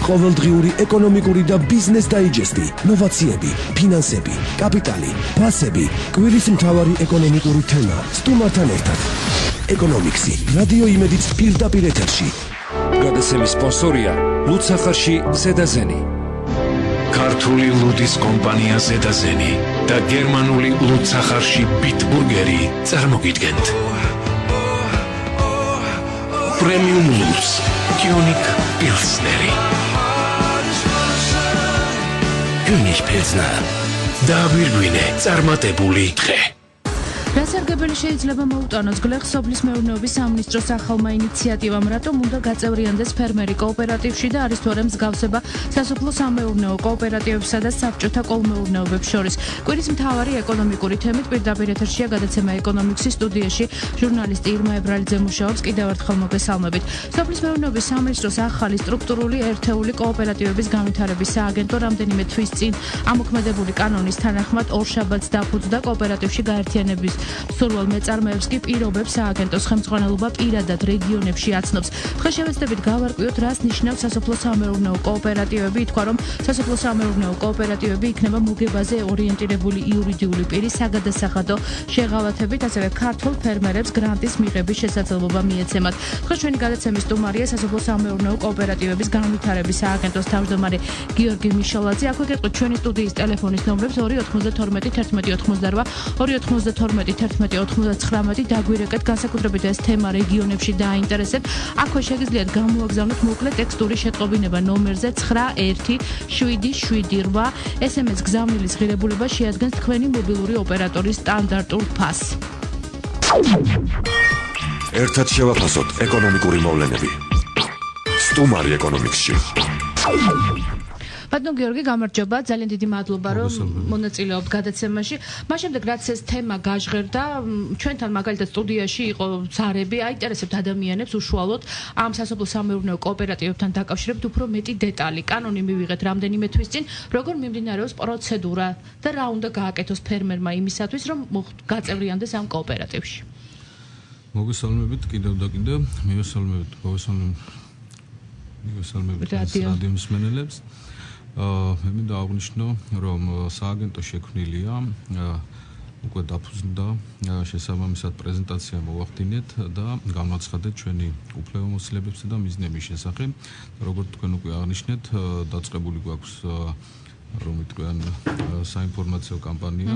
ყოველდღიური ეკონომიკური და ბიზნეს დაიჯესტი, ნოვაციები, ფინანსები, კაპიტალი, ფასები, კვირის მთავარი ეკონომიკური თემა. სტუმართან ერთად. ეკონომიქსი, რადიო იმედიც პირდაპირ ეთერში. გადაცემის სპონსორია ლუდსახარში ზედაზენი. ქართული ლუდის კომპანია ზედაზენი და გერმანული ლუდსახარში ბიტბურგერი წარმოგიდგენთ. პრემიუმ ლუდს კიუნიკ პილსნერი. გუნიშ პილსნა. დავირგვინე წარმატებული დღე. რასარგებელი შეიძლება მოუტანოს გლეხ სოფლის მეურნეობის სამინისტროს ახალმა ინიციატივამ, რატომ უნდა გაწევრიანდეს ფერმერი კოოპერატივში და არის თუ არა მსგავსება სასოფლო-სამეურნეო კოოპერატივებსა და საბჭოთა კოლმეურნეობებს შორის. კვირის მთავარი ეკონომიკური თემით პირდაპირ ეთერშია გადაცემა ეკონომიქსის სტუდიაში ჟურნალისტი ირმა ებრალიძე მუშაობს. კიდევ ერთხელ მოგესალმებით. სოფლის მეურნეობის სამინისტროს ახალი სტრუქტურული ერთეული კოოპერატივების განვითარების სააგენტო რამდენიმე თვის წინ ამოქმედებული კანონის თანახმად ორშაბათს დაფუძნდა კოოპერატივში გაერთიანების სურვალ მეწარმეებს კი პირობებს სააგენტოს ხელმძღვანელობა პირადად რეგიონებში აცნობს. დღესშევეცდებით გავარკვიოთ, რას ნიშნავს სასოფლო-სამეურნეო კოოპერატივები. ითქვა, რომ სასოფლო-სამეურნეო კოოპერატივები იქნება მოგებაზე ორიენტირებული იურიდიული პირის საგადასახადო შეღავათებით, ასევე ქართულ ფერმერებს გრანტის მიღების შესაძლებლობა მიეცემათ. დღეს ჩვენი გადაცემის სტუმარია სასოფლო-სამეურნეო კოოპერატივების განვითარების სააგენტოს თავმჯდომარე გიორგი მიშალაძე. აქვე გეტყვით ჩვენი სტუდიის ტელეფონის ნომრებს 292 11 88 292 11-99 დაგვირეკეთ, განსაკუთრებით ეს თემა რეგიონებში დააინტერესებთ. აქვე შეგიძლიათ გამოაგზავნოთ მოკლე ტექსტური შეტყობინება ნომერზე 917778. SMS გზავნილის ღირებულება შეადგენს თქვენი მობილური ოპერატორის სტანდარტულ ფასს. ერთად შევაფასოთ ეკონომიკური მოვლენები. სტუმარი ეკონომიქსში. ბატონ გიორგი, გამარჯობა, ძალიან დიდი მადლობა, რომ მონაწილეობთ გადაცემაში. მას შემდეგ, რაც ეს თემა გაჟღერდა, ჩვენთან მაგალითად სტუდიაში იყო ზარები, აინტერესებთ ადამიანებს უშუალოდ ამ სასოფლო-სამეურნეო კოოპერატივებთან დაკავშირებით უფრო მეტი დეტალი. კანონი მივიღეთ რამდენიმე თვის წინ, როგორ მიმდინარეობს პროცედურა და რა უნდა გააკეთოს ფერმერმა იმისათვის, რომ გაწევრიანდეს ამ კოოპერატივში. მოგესალმებით კიდევ და კიდევ, მივესალმებით რადიო მსმენელებს. მე მინდა აღვნიშნო, რომ სააგენტო შექმნილია, უკვე დაფუძნდა, შესაბამისად პრეზენტაცია მოვახდინეთ და განვაცხადეთ ჩვენი უფლებამოსილებებსა და მიზნების შესახებ. როგორც თქვენ უკვე აღნიშნეთ, დაწყებული გვაქვს რომ იტყვიან საინფორმაციო კამპანია,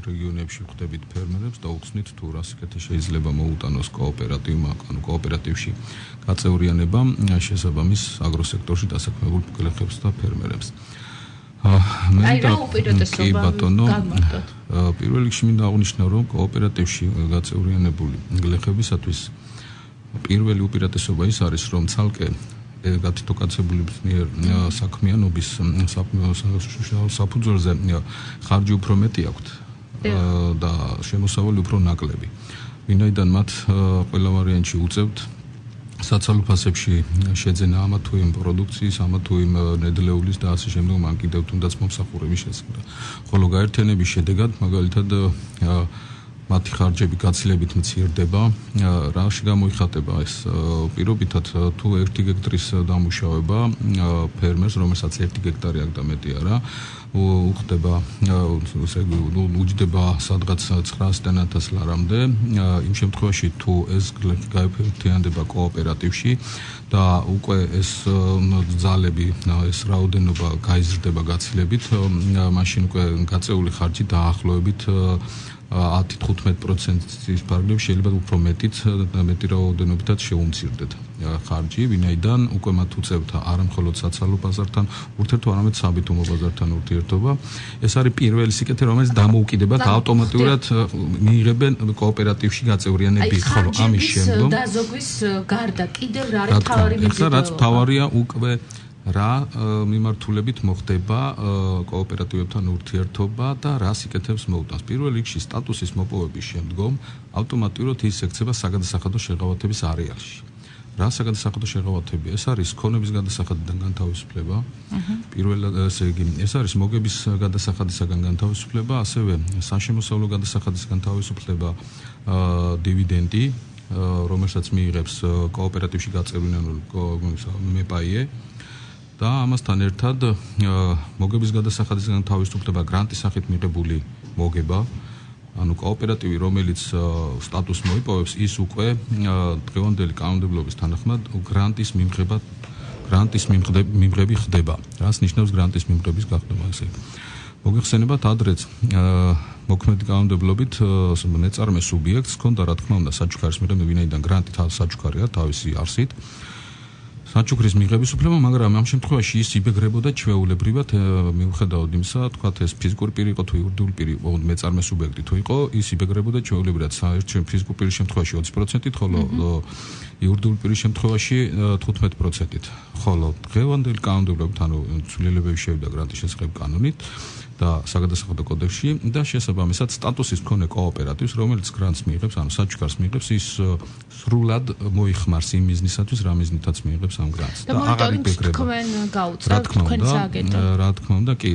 რეგიონებში ხვდებით ფერმერებს და უხსნით თუ რა სიკეთე შეიძლება მოუტანოს კოოპერატივმა, ანუ კოოპერატივში გაწევრიანება შესაბამის აგროსექტორში დასაქმებულ გლეხებს და ფერმერებს. რა უპირატესობა გავმართოთ? პირველ რიგში მინდა აღვნიშნო, რომ კოოპერატივში გაწევრიანებული გლეხებისათვის პირველი უპირატესობა ის არის, რომ ცალკე გათითოკაცებულების მიერ საქმიანობის საფუძველზე ხარჯი უფრო მეტი აქვთ და შემოსავალი უფრო ნაკლები. ვინაიდან მათ ყველა ვარიანტში უწევთ საცალო ფასებში შეძენა ამა თუ იმ პროდუქციის, ამა თუ იმ ნედლეულის და ასე შემდეგ, მან კიდევ თუნდაც მომსახურების შესახებ. ხოლო გაერთიანების შედეგად მაგალითად მათი ხარჯები გაცილებით მცირდება. რაში გამოიხატება ეს? პირობითად თუ 1 გექტრის დამუშავება ფერმერს, რომელსაც 1 გექტარი აქვს და მეტი არა, უხდება, უჯდება სადღაც 900-1000 ლარამდე. იმ შემთხვევაში თუ ეს გაერთიანდება კოოპერატივში და უკვე ეს ძალები, ეს რაოდენობა გაიზრდება გაცილებით, მაშინ უკვე გაწეული ხარჯი დაახლოებით 10-15%-ის ფარგლებში შეიძლება უფრო მეტი რაოდენობითაც შეუმცირდეთ ხარჯი, ვინაიდან უკვე მათ უწევთ არა მხოლოდ საცალო ბაზართან ურთიერთობა, არამედ საბიტუმო ბაზართან ურთიერთობა. ეს არის პირველი სიკეთე, რომელიც დამოუკიდებად ავტომატურად მიიღებენ კოოპერატივში გაწევრიანებით, ხოლო ამის შემდგომ დაზოგვის გარდა კიდევ რა არის მთავარი მიზეზი? რაც მთავარია უკვე რა მიმართულებით მოხდება კოოპერატივებთან ურთიერთობა და რა სიკეთებს მოუტანს. პირველ რიგში სტატუსის მოპოვების შემდგომ ავტომატურად ის ექცება საგადასახადო შეღავათების არეალში. რა საგადასახადო შეღავათებია? ეს არის ქონების გადასახადიდან განთავისუფლება. პირველად ესე იგი, ეს არის მოგების გადასახადისაგან განთავისუფლება, ასევე საშემოსავლო გადასახადისგან განთავისუფლება, დივიდენდი, რომელსაც მიიღებს კოოპერატივში გაწევრიანებული მეპაიე. და ამასთან ერთად მოგების გადასახადისგან თავისუფლება გრანტის სახით მიღებული მოგება, ანუ კოოპერატივი, რომელიც სტატუსს მოიპოვებს, ის უკვე დღევანდელი კანონმდებლობის თანახმად გრანტის მიმღები ხდება. რას ნიშნავს გრანტის მიმღების გახდება ესე? მოგეხსენებათ ადრეც მოქმედი კანონმდებლობით მეწარმე სუბიექტს ჰქონდა რა თქმა უნდა საჩუქარის მიღება, ვინაიდან გრანტი საჩუქარია თავისი არსით. საჩუქრის მიღების უფლება, მაგრამ ამ შემთხვევაში ის იბეგრებოდა ჩვეულებრივად მიუხედავად იმისა, თქვათ ეს ფიზიკური პირი იყო თუ იურიდიული პირი, მეწარმე სუბიექტი თუ იყო, ის იბეგრებოდა ჩვეულებრივად ფიზიკური პირის შემთხვევაში 20%-ით, ხოლო იურიდიული პირის შემთხვევაში 15%-ით. ხოლო დღევანდელი კანონმდებლობით, ანუ ცვლილებები შევიდა გრანტის შესახებ კანონით და საგადასახადო კოდექსში და შესაბამისად სტატუსის მქონე კოოპერატივს, რომელიც გრანტს მიიღებს, ანუ საჩუქარს მიიღებს, ის სრულად მოიხმარს იმ მიზნისათვის, რა მიზნითაც მიიღებს ამ გრანტს. და აღარ იბეგრება. თქვენ გაუწევთ თქვენ სააგენტო. რა თქმა უნდა, კი,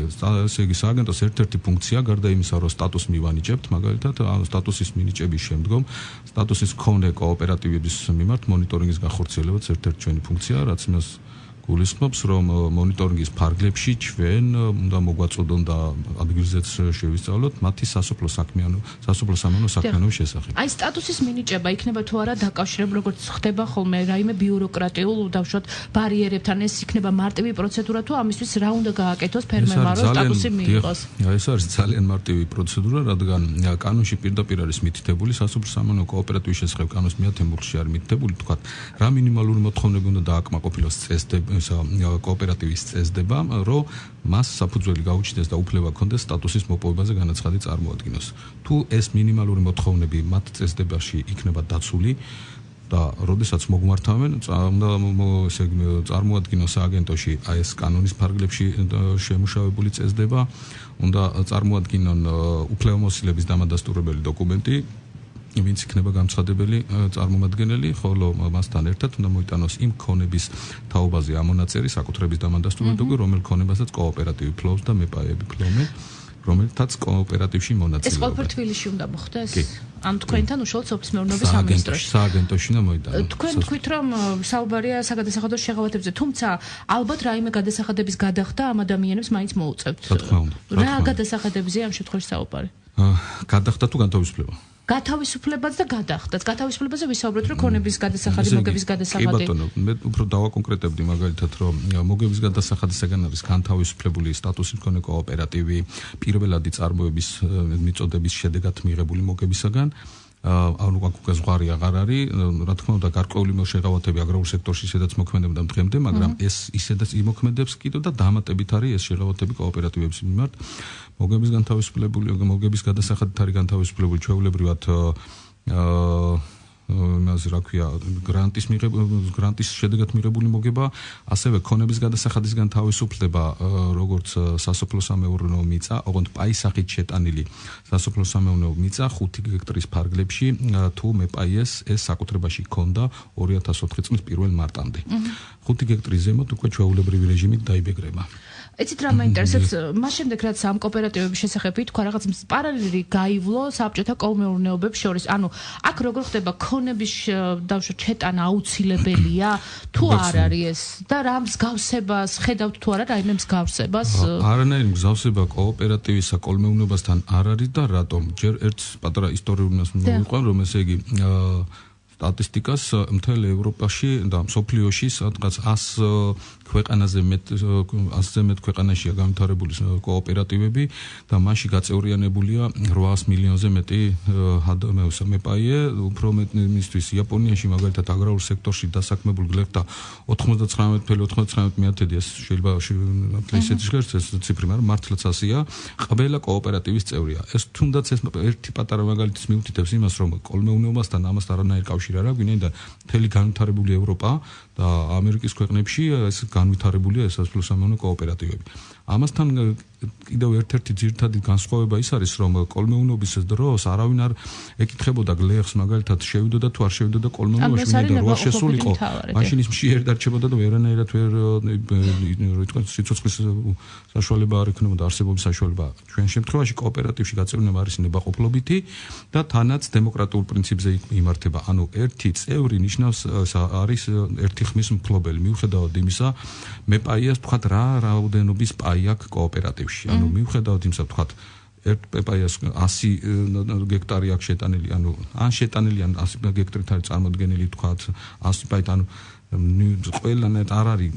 ესე იგი სააგენტოს ერთ-ერთი ფუნქცია, გარდა იმისა, რომ სტატუსს მივანიჭებთ, მაგალითად, სტატუსის მინიჭების შემდგომ სტატუსის მქონე კოოპერატივების მიმართ მონიტორინგის გახორციელებაც ერთ-ერთი ჩვენი ფუნქცია, რაც იმას გულისხმობს, რომ მონიტორინგის ფარგლებში ჩვენ უნდა მოგვაწოდონ და ადგილზეც შევისწავლოთ მათი სასოფლო-სამეურნეო საქმიანობის შესახებ. აი სტატუსის მინიჭება იქნება თუ არა დაკავშირებული, როგორც ხდება ხოლმე რაიმე ბიუროკრატიულ დავშოთ ბარიერებთან, ეს იქნება მარტივი პროცედურა თუ ამისთვის რა უნდა გააკეთოს ფერმერმა, რომ სტატუსი მიიღოს? ეს არის ძალიან მარტივი პროცედურა, რადგან კანონში პირდაპირ არის მითითებული სასოფლო-სამეურნეო კოოპერატივის შესახებ კანონის მე-10 მუხლში არის მითითებული, თქვათ, რა მინიმალური მოთხოვნები უნდა დააკმაყოფილოს წესდები კოოპერატივის წესდება, რომ მას საფუძველი გაუჩნდეს და უფლება ჰქონდეს სტატუსის მოპოვებაზე განაცხადი წარმოადგინოს. თუ ეს მინიმალური მოთხოვნები მათ წესდებაში იქნება დაცული და როდესაც მოგმართავენ, უნდა ესე იგი წარმოადგინოს სააგენტოში აი ეს კანონის ფარგლებში შემუშავებული წესდება, უნდა წარმოადგინონ უფლებამოსილების დამადასტურებელი დოკუმენტი, ვინც იქნება გამცხადებელი წარმომადგენელი, ხოლო მასთან ერთად უნდა მოიტანოს იმ ქონების თაობაზე ამონაწერი საკუთრების დამადასტურებელი დოკუმენტი, რომელ ქონებასაც კოოპერატივი ფლობს და მეპაეები ფლობენ, რომელთაც კოოპერატივში მონაწილეობენ. ეს ყველაფერი თბილისში უნდა მოხდეს? ან თქვენთან უშუალოდ სოფლის მეურნეობის სამინისტროში? სააგენტოში უნდა მოიტანოს. თქვენ თქვით, რომ საუბარია საგადასახადო შეღავათებზე, თუმცა ალბათ რაიმე გადასახადების გადახდა ამ ადამიანებს მაინც მოუწევთ. რა თქმა უნდა. რა გადასახადებზეა ამ შემთხვევაში საუბარი? გადახდა თუ განთავისუფლება? გათავისუფლებაც და გადახდაც. გათავისუფლებაზე ვისაუბრეთ, რომ ქონების გადასახადი, მოგების გადასახადი. კი ბატონო, მე უფრო დავაკონკრეტებდი მაგალითად, რომ მოგების გადასახადისგან არის განთავისუფლებული სტატუსის მქონე კოოპერატივი, პირველადი წარმოების მიწოდების შედეგად მიღებული მოგებისგან. ანუ უკვე ზღვარი აღარ არის, რა თქმა უნდა, გარკვეული შეღავათები აგრარულ სექტორში ისედაც მოქმედებდა დღემდე, მაგრამ ეს ისედაც იმოქმედებს კიდევ და დამატებით არის ეს შეღავათები კოოპერატივების მიმართ. მოგების განთავისუფლებული, მოგების გადასახადით არის განთავისუფლებული ჩვეულებრივად იმაზე რა ქვია, გრანტის შედეგად მიღებული მოგება, ასევე ქონების გადასახადისგან თავისუფლდება, როგორც სასოფლო-სამეურნეო მიწა, ოღონდ პაის სახით შეტანილი სასოფლო-სამეურნეო მიწა 5 გექტრის ფარგლებში, თუ მეპაიეს ეს საკუთრებაში ჰქონდა 2004 წლის 1 მარტამდე. 5 გექტრის ზემოთ უკვე ჩვეულებრივი რეჟიმით დაიბეგრება. ეცით რა მაინტერესებს, მას შემდეგ რაც ამ კოოპერატივების შესახებ ითქვა, რაღაც პარალელი გაივლო საბჭოთა კოლმეურნეობებს შორის. ანუ აქ როგორ ხდება ქონების დავშოთ შეტანა აუცილებელია თუ არ არის ეს და რა მსგავსებას ხედავთ თუ არა რაიმე მსგავსებას? არანაირი მსგავსება კოოპერატივისა კოლმეურნეობასთან არ არის და რატომ? ჯერ ერთ პატარა ისტორიული მოვიყვან, რომ ესე იგი სტატისტიკას მთელ ევროპაში და მსოფლიოში სადღაც 100 ქვეყანაზე მეტ ქვეყანაშია განვითარებული კოოპერატივები და მასში გაწევრიანებულია 800 მილიონზე მეტი მეპაიე, უფრო მეტისთვის იაპონიაში მაგალითად აგრარულ სექტორში დასაქმებულ გლეხთა 99.99% ეს შეიძლება ისეთი ჟღერს ეს ციფრი, მაგრამ მართლაც ასეა, ყველა კოოპერატივის წევრია. ეს თუნდაც ეს ერთი პატარა მაგალითის მიუთითებს იმას, რომ კოლმეურნეობასთან ამას არანაირი კავშირი არ აქვს, ვინაიდან მთელი განვითარებული ევროპა და ამერიკის ქვეყნებში ეს განვითარებულია ეს სასოფლო-სამეურნეო კოოპერატივები. ამასთან კიდევ ერთ-ერთი ძირითადი განსხვავება ის არის, რომ კოლმეუნობის დროს არავინ არ ეკითხებოდა გლეხს, მაგალითად შევიდოდა თუ არ შევიდოდა კოლმეუნობაში, მინდა როა შესულიყო. მაშინ ის მშიერი დარჩებოდა და ვერანაირად სიცოცხლის საშუალება არ ექნებოდა, არსებობის საშუალება. ჩვენ შემთხვევაში კოოპერატივში გაწევრიანება არის ნებაყოფლობითი და თანაც დემოკრატიულ პრინციპზე იმართება. ანუ ერთი წევრი ნიშნავს არის ერთი ხმის მფლობელი. მიუხედავად იმისა, მე პაიას თქვათ რა რაოდენობის პაი აქვს კოოპერატივში. ანუ მიუხედავად იმისა, თქვათ პაიას 100 გექტარი აქვს შეტანილი, ანუ ან შეტანილი ან 100 გექტრით არის წარმოდგენილი, თქვათ 100 პაით, ანუ ყველანაირ არ არის,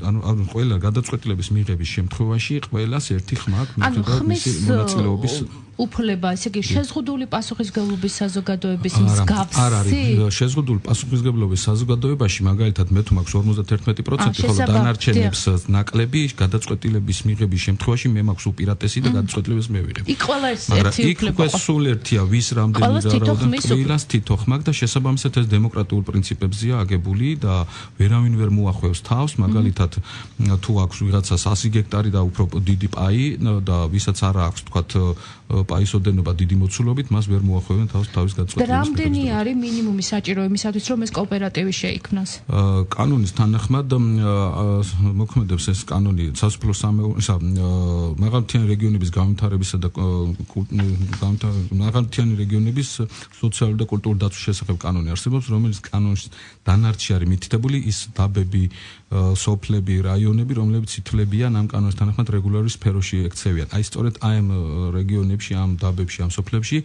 ანუ ყველა გადაწყვეტილების მიღების შემთხვევაში ყველას ერთი ხმა აქვს მიუხედავად მისი მონაწილეობის უფლება, ესე იგი შეზღუდული პასუხისმგებლობის საზოგადოების მსგავსი. არ არის შეზღუდული პასუხისმგებლობის საზოგადოებაში, მაგალითად მე თუ მაქვს 51%, ხოლო დანარჩენებს ნაკლები გადაწყვეტილების მიღების შემთხვევაში მე მაქვს უპირატესი და გადაწყვეტილებას მე ვიღებ. იქ ყველა ერთი უფლება. იქ სულ ერთია ვის რამდენი რაოდენობის თითო ხმა და შესაბამისად ეს დემოკრატიულ პრინციპებზეა აგებული და ვერავინ ვერ მოახვევს თავს, მაგალითად თუ აქვს ვიღაცას 100 გექტარი და უფრო დიდი პაი და ვისაც არ აქვს თქვათ პაის ოდენობა დიდი მოცულობით, მას ვერ მოახვევენ თავის გადაწყვეტილებას. რამდენი არის მინიმუმი საჭირო იმისათვის, რომ ეს კოოპერატივი შეიქმნას? კანონის თანახმად მოქმედებს ეს კანონი სასოფლო სამეურნეო მაღალმთიანი რეგიონების განვითარებისა და მაღალმთიანი რეგიონების სოციალური და კულტურული დაცვის შესახებ კანონი არსებობს, რომელიც კანონის დანარჩი არის მითითებული ის დაბები, სოფლები, რაიონები, რომლებიც ითვლებიან ამ კანონის თანახმად რეგულარულ სფეროში ექცევიან. აი სწორედ ამ რეგიონებში, ამ დაბებში, ამ სოფლებში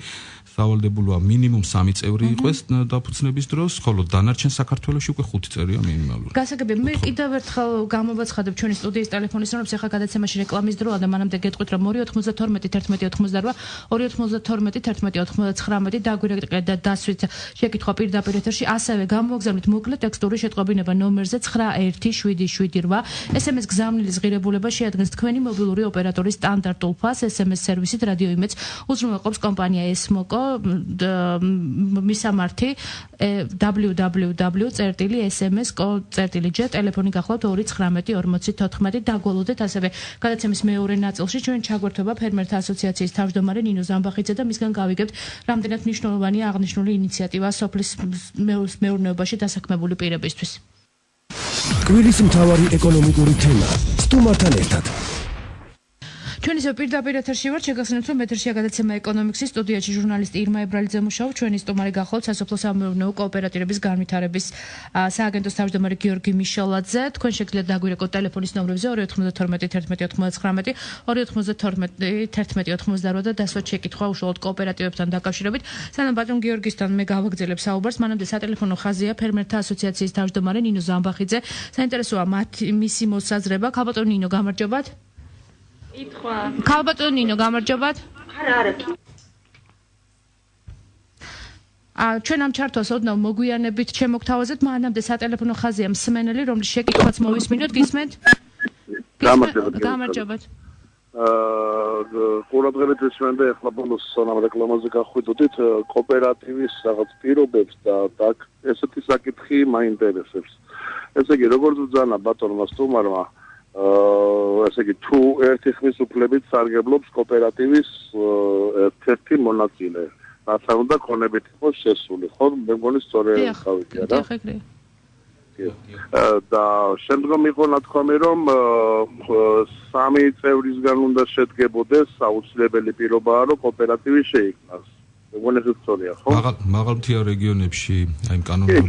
სავალდებულოა მინიმუმ 3 წევრი იყოს დაფუძნების დროს, ხოლო დანარჩენ საქართველოში უკვე 5 წევრია მინიმალური. გასაგებია, მე კიდევ ერთხელ გამოვაცხადებ ჩვენი სტუდიის ტელეფონის ნომრებს, ახლა გადაცემაში რეკლამის დროა და მანამდე გეტყვით, რომ 292 1188 292 1189 დაგვირეკეთ და დასვით შეკითხვა პირდაპირ ეთერში, ასევე გამოგზავნით მოკლე ტექსტური შეტყობინება ნომერზე 91778. SMS გზავნილის ღირებულება შეადგენს თქვენი მობილური ოპერატორის სტანდარტულ ფასს SMS სერვისით რადიო იმედს უზრუნველყოფს კომპანია ესმოკო მისამართი www.sms.co.j ტელეფონი გახლავთ 219 დაგვალოდეთ. ასევე გადაცემის მეორე ნაწილში ჩვენ ჩაგვერთვება ფერმერთა ასოციაციის თავმჯდომარე ნინო ზამბახიძე და მისგან გავიგებთ რამდენად მნიშვნელოვანია აღნიშნული ინიციატივა სოფლის მეურნეობაში დასაქმებული პირებისთვის. კვირის მთავარი ეკონომიკური თემა სტუმართან ერთად. ჩვენ ისევ პირდაპირ ეთერში ვართ, შეგახსენებთ, რომ ეთერშია გადაცემა ეკონომიკსის სტუდიაში ჟურნალისტი ირმა ებრალიძე მუშაობს, ჩვენი სტუმარი გახლავთ სასოფლო სამეურნეო კოოპერატივების განვითარების სააგენტოს თავმჯდომარე გიორგი მიშელაძე. თქვენ შეგიძლიათ დაგვირეკოთ ტელეფონის ნომრებზე 292 1188 292 და დასვათ შეკითხვა უშუალოდ კოოპერატივებთან დაკავშირებით. სანამ ბატონ გიორგისთან მე გავაგრძელებ საუბარს, მანამდე სატელეფონო ხაზია ფერმერთა ასოციაციის თავმჯდომარე ნინო ზამბახიძე. საინტერესოა მისი მოსაზრება. ქალბატონ ნინო, გამარჯობათ. ქალბატონ ნინო, გამარჯობათ. ჩვენ ამ ჩართვას ოდნავ მოგვიანებით შემოგთავაზეთ, მანამდე სატელეფონო ხაზია მსმენელი, რომლის შეკითხვაც მოვისმინოთ, გისმენთ? გამარჯობათ. ყურადღებით ესმენდა ახლა ბოლოს სანამ რეკლამაზე გახვიდოდით კოოპერატივის რაღაც პირობებს და ესეთი საკითხი მაინტერესებს. ესე იგი, როგორც ბრძანა ბატონმა სტუმარმა, ესე იგი, თუ ერთი ხმის უფლებით სარგებლობს კოოპერატივის ერთ-ერთი მონაწილე, რაც უნდა ქონებით იყოს შესული, ხო? მე მგონი სწორედ გავიგე რა. და შემდგომ იყო ნათქვამი, რომ 3 წევრისგან უნდა შედგებოდეს აუცილებელი პირობაა, რომ კოოპერატივი შეიქმნას. მე მგონი ეს სწორია, ხო? მაღალმთიან რეგიონებში, აი კანონით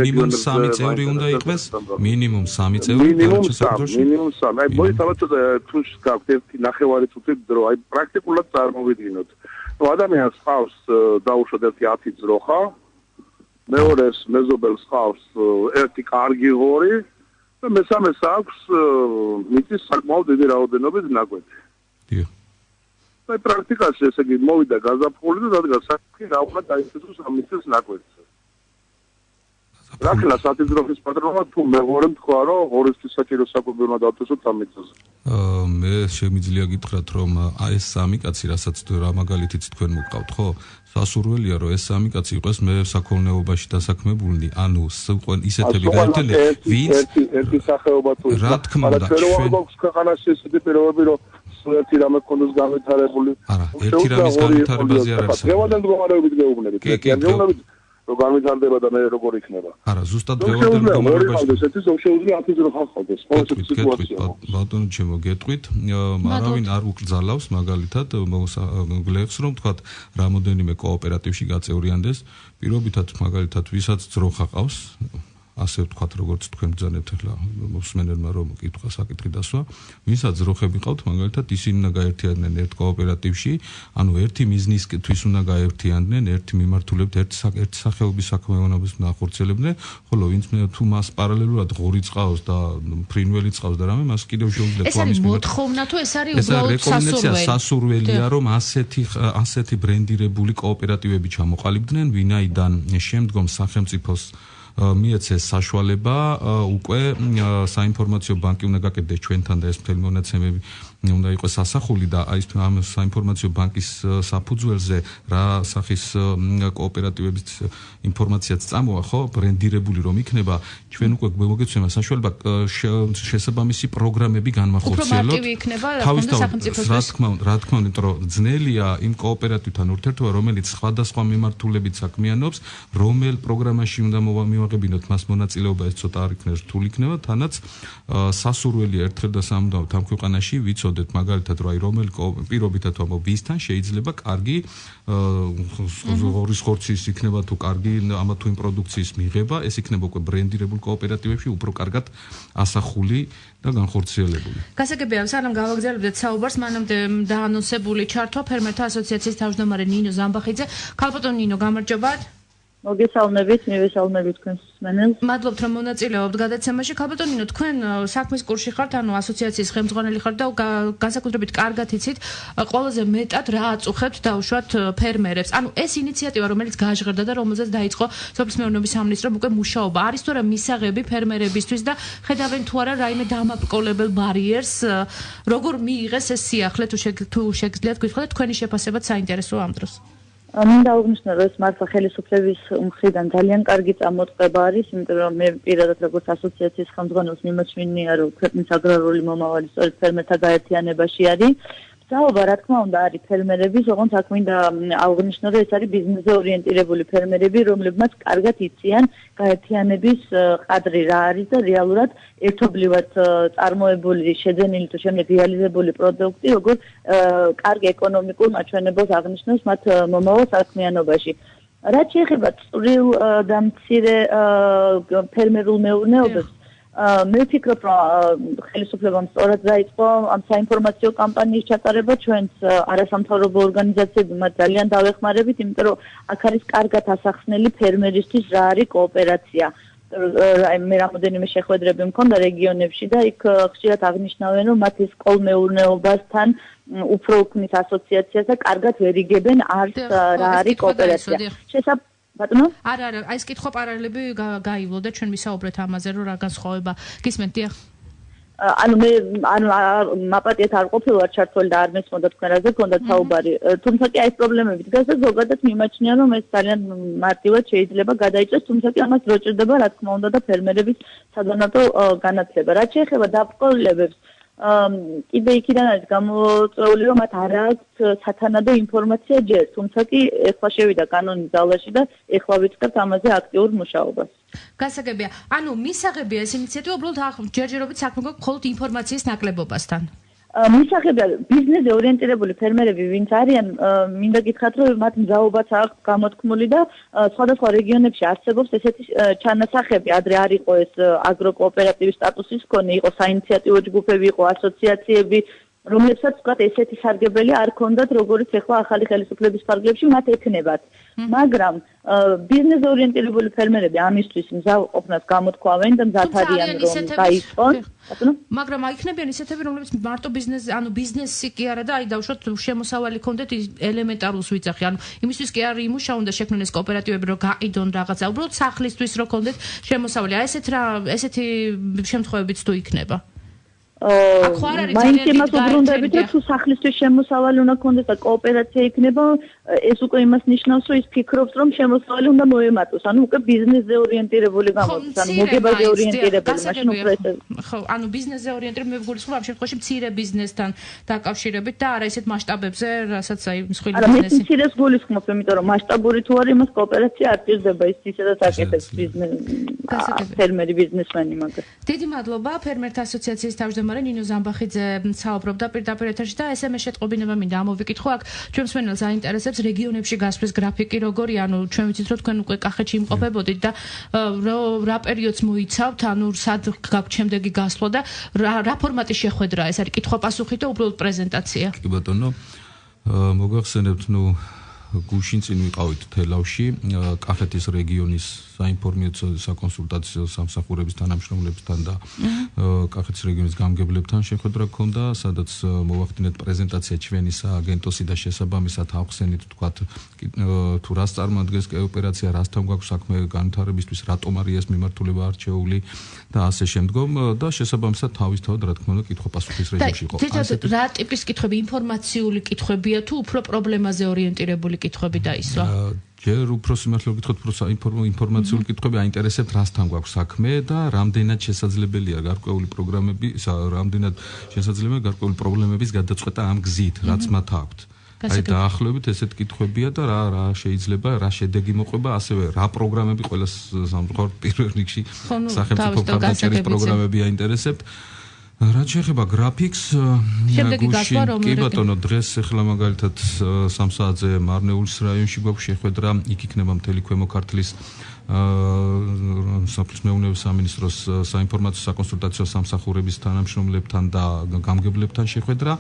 მინიმუმ 3 წევრი უნდა იყოს, მინიმუმ 3 წევრი მინიმუმ 3. აი მოიცა ალბათ თუ გაქვთ ერთი ნახევარი წუთი დრო, აი პრაქტიკულად წარმოვიდგინოთ. ნუ ადამიანს ხავს დაუშვათ ერთი 10 ძროხა, მეორეს მეზობელს ხავს ერთი კარგი ღორი და მესამეს აქვს მიწის საკმაოდ დიდი რაოდენობის ნაკვეთი. დიახ. აი პრაქტიკაში ესე იგი მოვიდა გაზაფხული და დადგა საკითხი რა უნდა დაიწყოს ამ მიწის ნაკვეთზე. რაკლა სათიძროხის პატრონმა თუ მეორე თქვა რომ ღორისთვის საჭირო საკვები უნდა დავთესოთ ამ მიწაზე. მე შემიძლია გითხრათ რომ ეს 3 კაცი რასაც რა მაგალითიც თქვენ მოგყავთ ხო? სასურველია რომ ეს 3 კაცი იყოს მე საქონლეობაში დასაქმებული, ანუ ისეთები გაერთიანეთ, ვინც ერთი სახეობა თუ რა თქმა უნდა ჩვენ გვაქვს ქვეყანაში ესეთი პირობები რომ ერთი რამე ქონდეს განვითარებული. არა, ერთი რამის განვითარებაზე არ არის. დღევანდელ მდგომარეობით გეუბნებით. გეუბნებით რომ განვითარდება და მე როგორ იქნება. არა, ზუსტად დღევანდელ მდგომარეობაში ესეთი რომ შეუძლია აფიზ რო ხალხდეს. ხო ესეთი სიტუაცია. ბატონო ჩემო გეტყვით, არავინ არ უკრძალავს მაგალითად გლეხს რომ თქვა რამოდენიმე კოოპერატივში გაწევრიანდეს, პირობითად მაგალითად ვისაც ძროხა ყავს ასე ვთქვათ, როგორც თქვენ ბრძანებთ ახლა მოსმენელმა რომ საკითხი დასვა, ვისაც ძროხები ყავთ, მაგალითად ისინი უნდა გაერთიანდნენ ერთ კოოპერატივში, ანუ ერთი მიზნისთვის უნდა გაერთიანდნენ, ერთი მიმართულებით, ერთი სახეობის საქმიანობას უნდა ახორციელებდნენ, ხოლო ვინც თუ მას პარალელურად ღორიც ყავს და ფრინველიც ყავს და რამე, მას კიდევ შეუძლია ეს არის მოთხოვნა თუ ეს არის უბრალოდ სასურველია, რომ ასეთი ბრენდირებული კოოპერატივები ჩამოყალიბდნენ, ვინაიდან შემდგომ სახელმწიფოს მიეცეს საშუალება უკვე საინფორმაციო ბანკი უნდა გაკეთდეს ჩვენთან და ეს მთელი მონაცემები უნდა იყოს ასახული და აი ამ საინფორმაციო ბანკის საფუძველზე რა სახის კოოპერატივების ინფორმაციაც წამოა ხო ბრენდირებული რომ იქნება ჩვენ უკვე მოგეცემა საშუალება შესაბამისი პროგრამები განმახორციელოთ რა თქმა უნდა რომ ძნელია იმ კოოპერატივთან ურთიერთობა რომელიც სხვადასხვა მიმართულებით საქმიანობს რომელ პროგრამაში უნდა მივაღებინოთ მას მონაწილეობა ეს ცოტა არ იქნება რთული იქნება თანაც სასურველია ერთხელ და სამუდამოდ ამ ქვეყანაში ვიცოდეთ მაგალითად რომ აი რომელი პირობითად ვამბობ ვისთან შეიძლება კარგი ღორის ხორცის იქნება თუ კარგი ამა თუ იმ პროდუქციის მიღება ეს იქნება უკვე ბრენდირებულ კოოპერატივებში უფრო კარგად ასახული და განხორციელებული. გასაგებია, სანამ გავაგზავნებთ საუბარს, მანამდე დაანონსებული ჩართვა ფერმერთა ასოციაციის თავმჯდომარე ნინო ზამბახიძე. ქალბატონ ნინო, გამარჯობათ. მოგესალმებით, მივესალმებით თქვენს მსმენელს. მადლობთ რომ მონაწილეობთ გადაცემაში. ქალბატონ ნინო, თქვენ საქმის კურსში ხართ, ანუ ასოციაციის ხელმძღვანელი ხართ და განსაკუთრებით კარგად იცით, ყველაზე მეტად რა აწუხებთ დაუშვათ ფერმერებს. ანუ ეს ინიციატივა, რომელიც გაჟღერდა და რომელზეც დაიწყო სოფლის მეურნეობის სამინისტრომ უკვე მუშაობა, არის თუ არა მისაღები ფერმერებისთვის და ხედავენ თუ არა რაიმე დამაბრკოლებელ ბარიერს, როგორ მიიღეს ეს სიახლე თუ შეგიძლიათ გითხრათ თქვენი შეფასებაც საინტერესოა ამ დროს. მინდა აღნიშნო, რომ ეს მართლა ხელისუფლების მხრიდან ძალიან კარგი წამოწყება არის, იმიტომ რომ მე პირადად როგორც ასოციაციის ხელმძღვანელს მიმოჩვენია, რომ ქვეყნის აგრარული მომავალი სწორედ ფერმერთა გაერთიანებაში არის. საუბარ, რა თქმა უნდა, არის ფერმერების, ოღონდ აქ მინდა აღნიშნო, რომ ეს არის ბიზნესზე ორიენტირებული ფერმერები, რომლებმაც კარგად იციან გაერთიანების ყადრი რა არის და რეალურად ერთობლივად წარმოებული, შეძენილი თუ შემდეგ რეალიზებული პროდუქტი, როგორ კარგ ეკონომიკურ მაჩვენებელს აღნიშნავს მათ მომავალ საქმიანობაში. რაც შეეხება წვრილ და მცირე ფერმერულ მეურნეობებს, მე ვფიქრობ, რომ ხელისუფლებამ სწორად დაიწყო ამ საინფორმაციო კამპანიის ჩატარება ჩვენს არასამთავრობო ორგანიზაციები მათ ძალიან დავეხმარებით, იმიტომ რომ აქ არის კარგად ასახსნელი ფერმერისთვის რა არის კოოპერაცია. მე რამოდენიმე შეხვედრები მქონდა რეგიონებში და იქ ხშირად აღნიშნავენ, რომ მათ ის კოლმეურნეობასთან უფრო უქმნის ასოციაციას და კარგად ვერიგებენ არც რა არის კოოპერაცია. ბატონო? არა, აი ეს კითხვა პარალელები გაივლო და ჩვენ ვისაუბრეთ ამაზე, რომ რა განსხვავება გისმენთ, დიახ. ანუ მე მაპატიეთ არ ყოფილვარ ჩართული და არ მესმოდა თქვენ რაზე გქონდა საუბარი. თუმცა კი აი ეს პრობლემები დგას და ზოგადად მიმაჩნია, რომ ეს ძალიან მარტივად შეიძლება გადაიწეს, თუმცა კი ამას რო ჭირდება, რა თქმა უნდა და ფერმერების სადონატო განათლება. რაც შეეხება დაბრკოლებებს, კიდე იქიდან არის გამოწვეული, რომ მათ არ აქვს სათანადო ინფორმაცია ჯერ, თუმცა კი ეხლა შევიდა კანონის ძალაში და ეხლა ვიწყებთ ამაზე აქტიურ მუშაობას. გასაგებია, ანუ მისაღებია ეს ინიციატივა უბრალოდ ჯერჯერობით საქმე გვაქვს მხოლოდ ინფორმაციის ნაკლებობასთან. მისაღებია ბიზნესზე ორიენტირებული ფერმერები, ვინც არიან, მინდა გითხრათ, რომ მათ მზაობაც აქვს გამოთქმული და სხვადასხვა რეგიონებში არსებობს ესეთი ჩანასახები, ადრე არ იყო ეს აგროკოოპერატივის სტატუსის მქონე, იყო საინიციატივო ჯგუფები, იყო ასოციაციები, რომლებსაც ვთქვათ ესეთი სარგებელი არ ქონდათ, როგორც ეხლა ახალი ხელისუფლების ფარგლებში მათ ექნებათ. მაგრამ ბიზნესზე ორიენტირებული ფერმერები ამისთვის მზავ ყოფნას გამოთქვავენ და მზად არიან რომ დაიწყონ. მაგრამ აიქნებიან ისეთები, რომლებიც მარტო ბიზნესი კი არა და აი დავუშვათ შემოსავალი ქონდეთ ელემენტარულს ვიძახი. ანუ იმისთვის კი არ იმუშაონ და შექმნენ ეს კოოპერატივები, რომ გაყიდონ რაღაცა, უბრალოდ სახლისთვის რო ქონდეთ შემოსავალი. აი ესეთი შემთხვევებიც თუ იქნება. მაინც იმას უბრუნდებით, რომ თუ სახლისთვის შემოსავალი უნდა ქონდეს და კოოპერაცია იქნება, ეს უკვე იმას ნიშნავს, რომ ის ფიქრობს, რომ შემოსავალი უნდა მოემატოს. ანუ უკვე ბიზნესზე ორიენტირებული გამოდის, ანუ მოგებაზე ორიენტირებული, მაშინ უფრო ეს. ხო, ანუ ბიზნესზე ორიენტირებული, მე ვგულისხმობ ამ შემთხვევაში მცირე ბიზნესთან დაკავშირებით და არა ისეთ მასშტაბებზე, რასაც აი მსხვილი არა, მე ბიზნესი. მცირეს გულისხმობ, იმიტომ რომ მასშტაბური თუ არის, იმას კოოპერაცია არ ჭირდება, ის ისედაც აკეთებს ფერმერი ბიზნესმენი მაგას. დიდი მადლობა ფერმერთა ასოციაციის თავმჯდომარე ნინო ზამბახიძე საუბრობდა პირდაპირ ეთერში და ესე მე შეტყობინება მინდა ამოვიკითხო აქ ჩვენს მენელს აინტერესებს რეგიონებში გასვლის გრაფიკი როგორი ანუ ჩვენ ვიცით რომ თქვენ უკვე კახეთში იმყოფებოდით და რა პერიოდს მოიცავთ ანუ სად გაქვთ შემდეგი გასვლა და რა ფორმატი შეხვედრა ეს არის კითხვა-პასუხი და უბრალოდ პრეზენტაცია კი ბატონო მოგახსენებთ გუშინ წინ ვიყავით თელავში კახეთის რეგიონის საინფორმაციო საკონსულტაციო სამსახურების თანამშრომლებთან და კახეთის რეგიონის გამგებლებთან შეხვედრა ჰქონდა, სადაც მოვახდინეთ პრეზენტაცია ჩვენი სააგენტოსი და შესაბამისად ავხსენით თქვათ თუ რას წარმოადგენს კოოპერაცია, რასთან გვაქვს საქმე განვითარებისთვის, რატომ არის ეს მიმართულება არჩეული და ასე შემდგომ და შესაბამისად თავისთავად რა თქმა უნდა კითხვა-პასუხის რეჟიმში იყო. რა ტიპის კითხვები, ინფორმაციული კითხვებია თუ უფრო პრობლემაზე ორიენტირებული კითხვები დაისვა? ჯერ უფრო სიმართლე გითხოთ, უფრო ინფორმაციული კითხვები აინტერესებთ, რასთან გვაქვს საქმე და რამდენად შესაძლებელია გარკვეული პროგრამები, რამდენად შესაძლებელია გარკვეული პრობლემების გადაწყვეტა ამ გზით, რაც მათ აქვთ. აი დაახლოებით ესეთ კითხვებია და რა შეიძლება, რა შედეგი მოყვება, ასევე რა პროგრამები ყველა სამწუხაროდ პირველ რიგში სახელმწიფო მხარდაჭერის პროგრამები აინტერესებთ. რაც შეეხება გრაფიკს, კი ბატონო, დღეს ახლა მაგალითად 3 საათზე მარნეულის რაიონში გვაქვს შეხვედრა, იქ იქნება მთელი ქვემო ქართლის სოფლის მეურნეობის სამინისტროს საინფორმაციო საკონსულტაციო სამსახურების თანამშრომლებთან და გამგებლებთან შეხვედრა.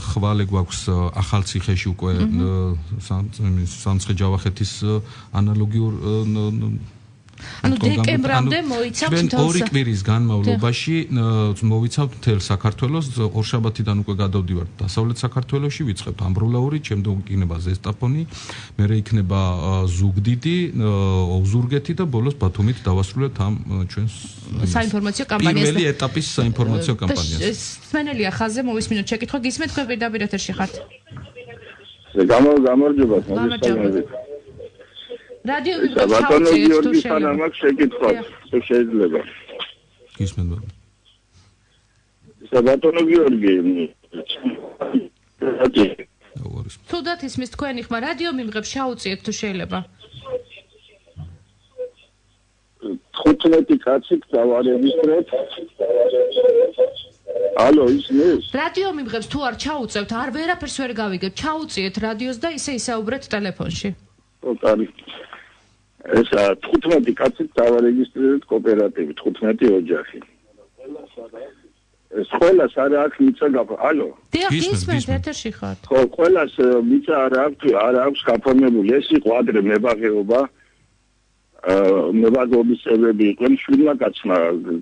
ხვალე გვაქვს ახალციხეში უკვე სამცხე-ჯავახეთის ანალოგიურ ანუ დეკემბრამდე მოიცავთ ჩვენ 2 კვირის განმავლობაში მოვიცავთ მთელ საქართველოს, ორშაბათიდან უკვე გადავდივართ დასავლეთ საქართველოში, ვიწყებთ ამბროლაური, შემდგომ იქნება ზესტაფონი, მერე იქნება ზუგდიდი, ოზურგეთი და ბოლოს ბათუმით დავასრულებთ ამ ჩვენს საინფორმაციო კამპანიას. პირველი ეტაპის საინფორმაციო კამპანიას. სმენელია ხაზზე მოვისმინოთ შეკითხვა, გისმენთ თქვენ პირდაპირ ეთერში ხართ? გამარჯობა, რადიო ბატონო გიორგი თანამაკ შეკითხვა შეიძლება გისმენთ ბატონო გიორგი თუდად ისმის თქვენი ხმა რადიო მიმღებ შაუწიეთ თუ შეიძლება 15 კაცით დავარეგისტრეთ ალო ისმის რადიო მიმღებს თუ არ ჩაუწევთ არ ვერაფერს ვერ გავიგებ ჩაუწიეთ რადიოს და ისე ისაუბრეთ ტელეფონში ოკარი ეს 15 კაცით დავარეგისტრირეთ კოოპერატივი 15 ოჯახი ეს ყველას არ აქვს მიწა ალო გისმენთ ეთერში ხართ ხო ყველას მიწა არ აქვს გაფორმებული ეს იყო ადრე მებაღეობა მებაღეობის წევრები იყვნენ 7 კაცმა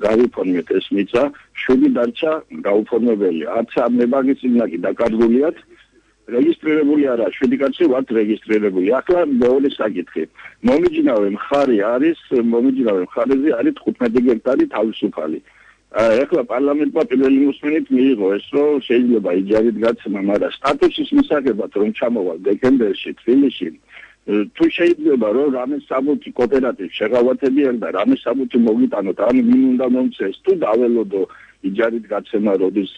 გავიფორმეთ ეს მიწა 7 დარჩა გაუფორმებელი არც ამ მებაღის წინაკი დაკარგულიათ რეგისტრირებული არა 7 კაცი ვართ რეგისტრირებული ახლა მეორე საკითხი მომიჯნავე მხარე არის მომიჯნავე მხარეზე არის 15 გექტარი თავისუფალი ახლა პარლამენტმა პირველი მოსმენით მიიღო ეს რომ შეიძლება იჯარით გაცემა მაგრამ სტატუსის მისაღებად რომ ჩამოვალ დეკემბერში თბილისში თუ შეიძლება რომ რამე საბუთი კოოპერატივი შეღავათებიან და რამე საბუთი მოგიტანოთ ან ვინ უნდა მომწეს თუ დაველოდო იჯარით გაცემა როდის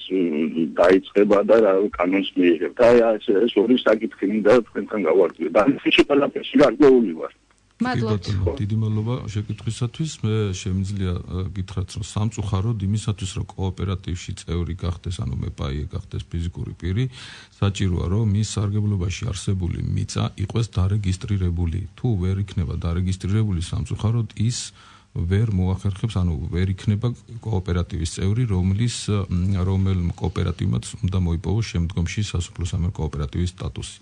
დაიწყება და რა კანონს მიიღებთ. აი ეს ორი საკითხი მინდა თქვენთან გავარკვიო. და ისე ყველაფერში გარკვეული ვარ. მადლობა. დიდი მადლობა შეკითხვისათვის. მე შემიძლია გითხრათ რომ სამწუხაროდ იმისათვის რომ კოოპერატივში წევრი გახდეს, ანუ მეპაიე გახდეს ფიზიკური პირი, საჭიროა რომ მის სარგებლობაში არსებული მიწა იყოს დარეგისტრირებული. თუ ვერ იქნება დარეგისტრირებული, სამწუხაროდ ის ვერ მოახერხებს, ანუ ვერ იქნება კოოპერატივის წევრი, რომელ კოოპერატივმაც უნდა მოიპოვოს შემდგომში სასოფლო-სამეურნეო კოოპერატივის სტატუსი.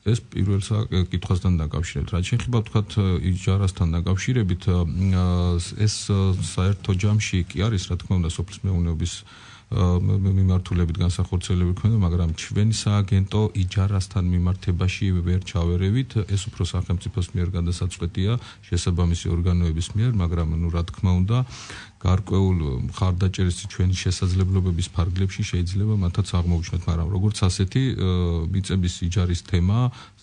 ეს პირველ კითხვასთან დაკავშირებით. რაც შეეხება ვთქვათ იჯარასთან დაკავშირებით, ეს საერთო ჯამში კი არის, რა თქმა უნდა, სოფლის მეურნეობის მიმართულებით განსახორციელებული ქონდა, მაგრამ ჩვენი სააგენტო იჯარასთან მიმართებაში ვერ ჩავერევით, ეს უფრო სახელმწიფოს მიერ გადასაწყვეტია, შესაბამისი ორგანოების მიერ, მაგრამ რა თქმა უნდა, გარკვეულ მხარდაჭერის ჩვენი შესაძლებლობების ფარგლებში შეიძლება მათაც აღმოუჩნდეთ, მაგრამ როგორც ასეთი მიწების იჯარის თემა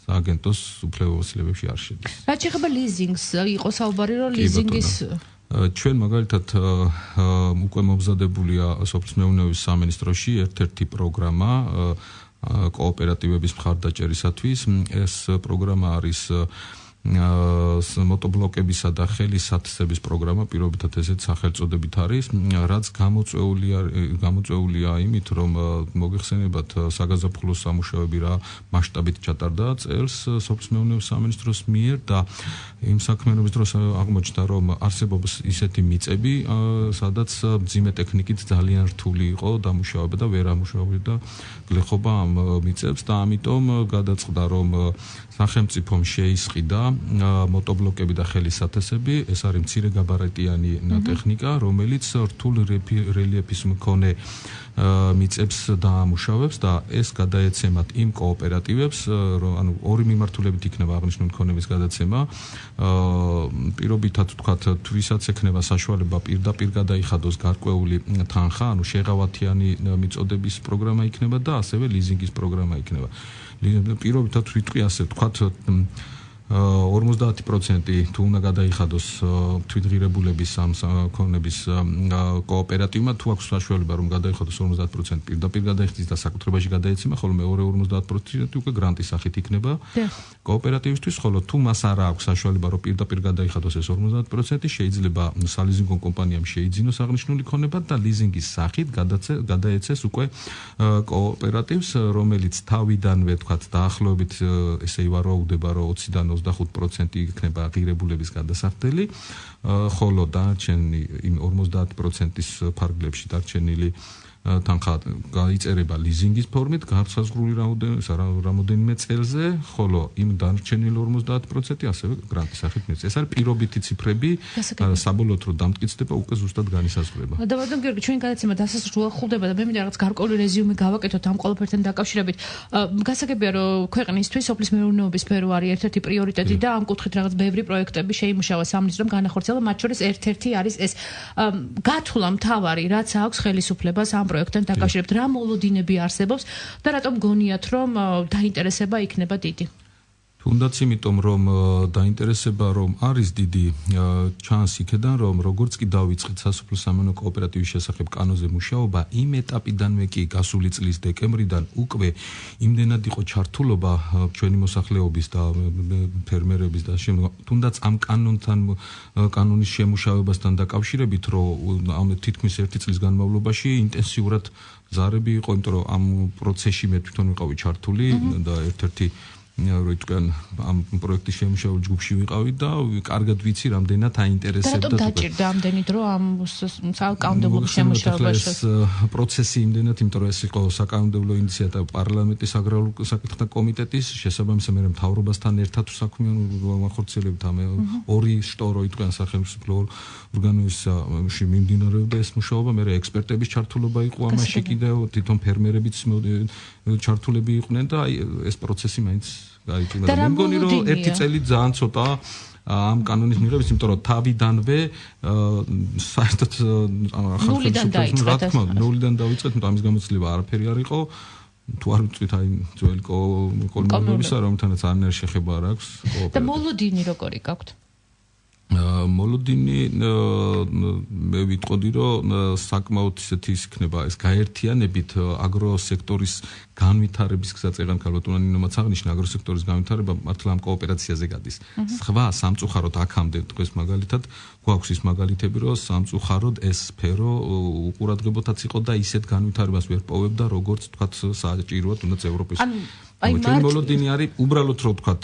სააგენტოს უფლებამოსილებებში არ შედის. რაც შეეხება ლიზინგს, იყო საუბარი, რომ ლიზინგის ჩვენ მაგალითად უკვე მომზადებულია სოფლის მეურნეობის სამინისტროში ერთ-ერთი პროგრამა კოოპერატივების მხარდაჭერისათვის. ეს პროგრამა არის მოტობლოკებისა და ხელისათესების პროგრამა, პირობითად ესეც სახელწოდებით არის, რაც გამოწვეულია იმით, რომ მოგეხსენებათ საგაზაფხულო სამუშაოები რა მასშტაბით ჩატარდა წელს სოფლის მეურნეობის სამინისტროს მიერ და იმ საქმიანობის დროს აღმოჩნდა, რომ არსებობს ისეთი მიწები, სადაც მძიმე ტექნიკით ძალიან რთული იყო დამუშავება და ვერ ამუშავებდა გლეხობა ამ მიწებს და ამიტომ გადაწყდა, რომ სახელმწიფომ შეისყიდა მოტობლოკები და ხელისათესები, ეს არის მცირე გაბარიტიანი ტექნიკა, რომელიც რთულ რელიეფის მქონე მიწებს დაამუშავებს და ეს გადაეცემათ იმ კოოპერატივებს, ანუ ორი მიმართულებით იქნება აღნიშნული მქონების გადაცემა. პირობითად ვთქვათ, ვისაც ექნება საშუალება პირდაპირ გადაიხადოს გარკვეული თანხა, ანუ შეღავათიანი მიწოდების პროგრამა იქნება და ასევე ლიზინგის პროგრამა იქნება. პირობითად ვიტყვი ასე ვთქვათ 50% თუ უნდა გადაიხადოს თვითღირებულების ამ საკონების კოოპერატივმა, თუ აქვს საშუალება რომ გადაიხადოს 50% პირდაპირ გადაიხდის და საკუთრებაში გადაეცემა, ხოლო მეორე 50% უკვე გრანტის სახით იქნება კოოპერატივისთვის, ხოლო თუ მას არ აქვს საშუალება რომ პირდაპირ გადაიხადოს ეს 50%, შეიძლება სალიზინგო კომპანიამ შეიძინოს აღნიშნული ქონება და ლიზინგის სახით გადაეცეს უკვე კოოპერატივს, რომელიც თავიდანვე თქვათ დაახლოებით ესე ივარაუდება რომ 20-დან 25% იქნება ღირებულების გადასახდელი, ხოლო დარჩენილი იმ 50%-ის ფარგლებში დარჩენილი თანხა გაიწერება ლიზინგის ფორმით, განსაზღვრული რამოდენიმე წელზე, ხოლო იმ დარჩენილი 50% ასევე გრანტის სახით მიეწეს. ეს არის პირობითი ციფრები, საბოლოოდ რომ დამტკიცდება, უკვე ზუსტად განისაზღვრება. დავადონ გიორგი, ჩვენი გადაცემა დასასრულდება და მე მინდა რაღაც გარკვეული რეზიუმე გავაკეთოთ ამ ყველაფერთან დაკავშირებით. გასაგებია, რომ ქვეყნისთვის სოფლის მეურნეობის სფერო არის ერთ-ერთი პრიორიტეტი და ამ კუთხით რაღაც ბევრი პროექტები შეიმუშავა სამინისტრომ განახორციელა, მათ შორის ერთ-ერთი არის ეს. გათვლა მთავარი, რაც აქვს ხელისუფლებას ამ პროექტთან დაკავშირებით, რა მოლოდინები არსებობს და რატომ გონიათ, რომ დაინტერესება იქნება დიდი? თუნდაც იმიტომ, რომ დაინტერესება რომ არის დიდი, ჩანს იქედან, რომ როგორც კი დავიწყეთ სასოფლო სამეურნეო კოოპერატივის შესახებ კანონზე მუშაობა, იმ ეტაპიდანვე კი გასული წლის დეკემბრიდან უკვე იმდენად იყო ჩართულობა ჩვენი მოსახლეობის და ფერმერების და თუნდაც ამ კანონის შემუშავებასთან დაკავშირებით, რომ ამ თითქმის ერთი წლის განმავლობაში ინტენსიურად ზარები იყო, იმიტომ რომ ამ პროცესში მე თვითონ ვიყავი ჩართული და ერთ-ერთი როიტყვიან ამ პროექტის შემუშავების ჯგუფში ვიყავი და კარგად ვიცი რამდენად აინტერესებდა. რატომ დაჭირდა ამდენი დრო ამ საკანონმდებლობის შემუშავებაში? ეს პროცესი იმდენად, იმიტომ რომ ეს იყო საკანონმდებლო ინიციატივა პარლამენტის აგრარულ საკითხთა კომიტეტის, შესაბამისად მე მთავრობასთან ერთად ვსაქმიანობთ ამ ორი შტო როიტყვიან სახელმწიფო ორგანოებში მიმდინარეობდა ეს მუშაობა, მე ექსპერტების ჩართულობა იყო ამაში კიდევ თვითონ ფერმერებიც ჩართულები იყვნენ და ეს პროცესი მაინც გაიწვია. მე მგონი რომ ერთი წელი ძალიან ცოტა ამ კანონის მიღების, იმიტომ რომ თავიდანვე საერთოდ ახალგაზრდებს რა თქმა უნდა ნულიდან დავიწყეთ, მაგრამ ამის გამოცდილება არაფერი არ იყო. თუ არ ვწვით აი ძველი კოლმეურნეობისა, რომელთანაც არანაირი შეხება არ აქვს. და მოლოდინი როგორი გაქვთ? მოლოდინი მე ვიტყოდი, რომ საკმაოდ ისეთი იქნება ეს გაერთიანებით აგროსექტორის განვითარების გზა წეგან ქალბატონი ნინომაც აღნიშნა, აგროსექტორის განვითარება მართლა ამ კოოპერაციაზე გადის. სხვა სამწუხაროდ აქამდე თქვენ მაგალითად გვაქვს ის მაგალითები, რომ სამწუხაროდ ეს სფერო უყურადღებოთაც იყო და ისეთ განვითარებას ვერ პოვებდა, როგორც თქვათ საჭიროა თუნდაც ევროპის. აი მოლოდინი არის უბრალოდ რომ თქვათ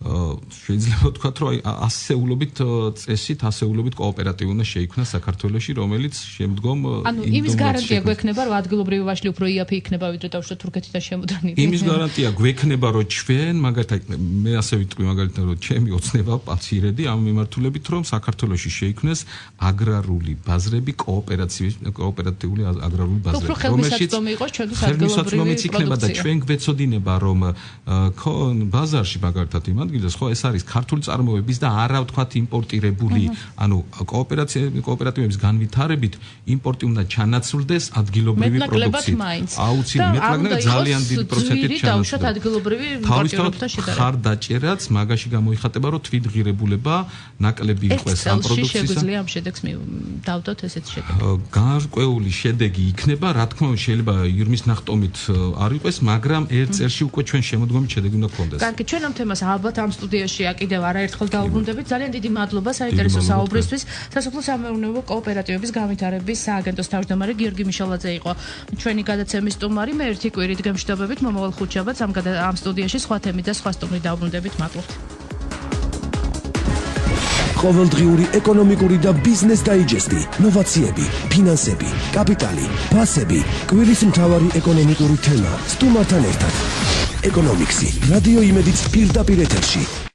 შეიძლება ვთქვათ, რომ ასეულობით წესით, ასეულობით კოოპერატივი უნდა შეიქმნას საქართველოში, რომელიც შემდგომ ანუ იმის გარანტია გვექნება, რომ ადგილობრივი ვაშლი უფრო იაფი იქნება, ვიდრე დავუშვათ თურქეთიდან შემოდრანილი. იმის გარანტია გვექნება, რომ ჩვენ, მაგალითად, მე ასე ვიტყვი, მაგალითად, რომ ჩემი ოცნება პაცირედი ამ მიმართულებით, რომ საქართველოში შეიქმნეს აგრარული ბაზრები, კოოპერატიული აგრარული ბაზრები, რომელშიც იყოს ჩვენთვის ადგილობრივი იქნება და ჩვენ გვეცოდინება, რომ ბაზარში მაგალითად იმ ადგილას ხო ეს არის ქართული წარმოების და არა ვთქვათ იმპორტირებული, ანუ კოოპერატივების განვითარებით იმპორტი უნდა ჩანაცვლდეს ადგილობრივი პროდუქციით. აუცილებლად მეტნაკლებად ძალიან დიდი პროცენტით ჩანაცვლდეს ადგილობრივი იმპორტირებთან შედარებით. ხარდაჭერაც მაგაში გამოიხატება, რომ თვითღირებულება ნაკლები იყოს ამ პროდუქციის. შეგვიძლია ამ შედეგს დავდოთ ესეთ შედეგს. გარკვეული შედეგი იქნება, რა თქმა უნდა, შეიძლება ირმის ნახტომით არ იყოს, მაგრამ ერთ წელში უკვე ჩვენ შემოდგომით შედეგი უნდა გქონდეს. კარგი, ჩვენ ამ თემას ალბათ ამ სტუდიაში კიდევ არაერთხელ დავუბრუნდებით. ძალიან დიდი მადლობა საინტერესო საუბრისთვის. სასოფლო-სამეურნეო კოოპერატივების განვითარების სააგენტოს თავმჯდომარე გიორგი მიშალაძე იყო ჩვენი გადაცემის სტუმარი. მე ერთი კვირით გემშვიდობებით, მომავალ ხუთშაბათს ამ სტუდიაში სხვა თემით და სხვა სტუმრით დავუბრუნდებით. მადლობთ. ყოველდღიური ეკონომიკური და ბიზნეს დაიჯესტი, ნოვაციები, ფინანსები, კაპიტალი, ფასები, კვირის მთავარი ეკონომიკური თემა სტუმართან ერთად. ეკონომიქსი, რადიო იმედიც პირდაპირ ეთერში.